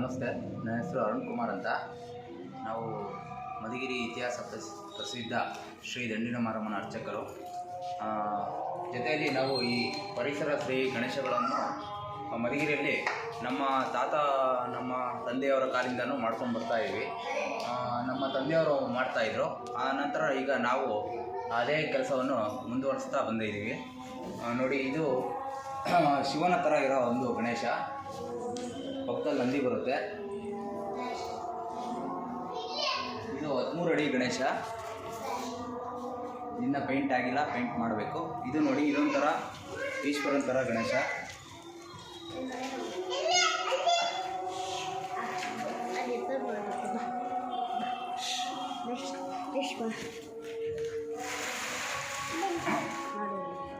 ನಮಸ್ತೆ, ನನ್ನ ಹೆಸರು ಅರುಣ್ ಕುಮಾರ್ ಅಂತ. ನಾವು ಮಧುಗಿರಿ ಇತಿಹಾಸ ಪ್ರಸಿದ್ಧ ಶ್ರೀ ದಂಡಿನ ಮಾರಮ್ಮನ ಅರ್ಚಕರು. ಜೊತೆಯಲ್ಲಿ ನಾವು ಈ ಪರಿಸರ ಸ್ನೇಹಿ ಗಣೇಶಗಳನ್ನು ಮಧುಗಿರಿಯಲ್ಲಿ ನಮ್ಮ ತಂದೆಯವರ ಕಾಲಿಂದನೂ ಮಾಡ್ಕೊಂಡು ಬರ್ತಾಯಿದ್ವಿ. ನಮ್ಮ ತಂದೆಯವರು ಮಾಡ್ತಾಯಿದ್ರು. ಆ ನಂತರ ಈಗ ನಾವು ಅದೇ ಕೆಲಸವನ್ನು ಮುಂದುವರಿಸ್ತಾ ಬಂದಿದ್ದೀವಿ. ನೋಡಿ, ಇದು ಶಿವನ ಥರ ಇರೋ ಒಂದು ಗಣೇಶ. ಪಕ್ಕದಲ್ಲಿ ನಂದಿ ಬರುತ್ತೆ. ಇದು 13 ಅಡಿ ಗಣೇಶ. ಇನ್ನು ಪೇಂಟ್ ಆಗಿಲ್ಲ, ಪೇಂಟ್ ಮಾಡಬೇಕು. ಇದು ನೋಡಿ, ಇದೊಂಥರ ಈಶ್ವರನ ಥರ ಗಣೇಶ.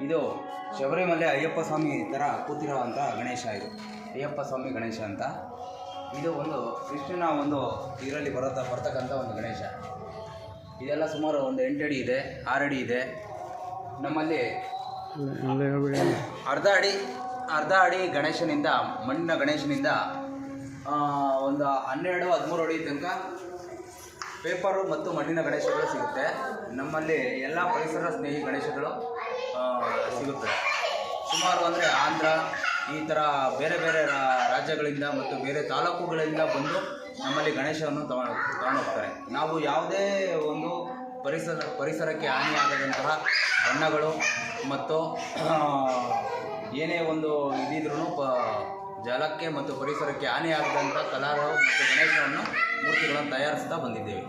ಇದು ಶಬರಿಮಲೆ ಅಯ್ಯಪ್ಪ ಸ್ವಾಮಿ ಥರ ಕೂತಿರೋವಂಥ ಗಣೇಶ. ಇದು ಅಯ್ಯಪ್ಪ ಸ್ವಾಮಿ ಗಣೇಶ ಅಂತ. ಇದು ಒಂದು ಕೃಷ್ಣನ ಒಂದು ಇದರಲ್ಲಿ ಬರ್ತಕ್ಕಂಥ ಒಂದು ಗಣೇಶ. ಇದೆಲ್ಲ ಸುಮಾರು ಒಂದು 8 ಅಡಿ ಇದೆ, 6 ಅಡಿ ಇದೆ. ನಮ್ಮಲ್ಲಿ ಅರ್ಧ ಅಡಿ ಗಣೇಶನಿಂದ, ಮಣ್ಣಿನ ಗಣೇಶನಿಂದ ಒಂದು 12-13 ಅಡಿ ತನಕ ಪೇಪರು ಮತ್ತು ಮಣ್ಣಿನ ಗಣೇಶಗಳು ಸಿಗುತ್ತೆ. ನಮ್ಮಲ್ಲಿ ಎಲ್ಲ ಪರಿಸರ ಸ್ನೇಹಿ ಗಣೇಶಗಳು ಸಿಗುತ್ತದೆ. ಸುಮಾರು ಅಂದರೆ ಆಂಧ್ರ, ಈ ಥರ ಬೇರೆ ಬೇರೆ ರಾಜ್ಯಗಳಿಂದ ಮತ್ತು ಬೇರೆ ತಾಲೂಕುಗಳಿಂದ ಬಂದು ನಮ್ಮಲ್ಲಿ ಗಣೇಶವನ್ನು ತಗೊಂಡು ಹೋಗ್ತಾರೆ. ನಾವು ಯಾವುದೇ ಒಂದು ಪರಿಸರಕ್ಕೆ ಹಾನಿಯಾಗದಂತಹ ಬಣ್ಣಗಳು ಮತ್ತು ಏನೇ ಒಂದು ಇದಿದ್ರೂ ಜಲಕ್ಕೆ ಮತ್ತು ಪರಿಸರಕ್ಕೆ ಹಾನಿಯಾಗದಂಥ ಕಲರು ಮತ್ತು ಗಣೇಶವನ್ನು ಮೂರ್ತಿಗಳನ್ನು ತಯಾರಿಸ್ತಾ ಬಂದಿದ್ದೇವೆ.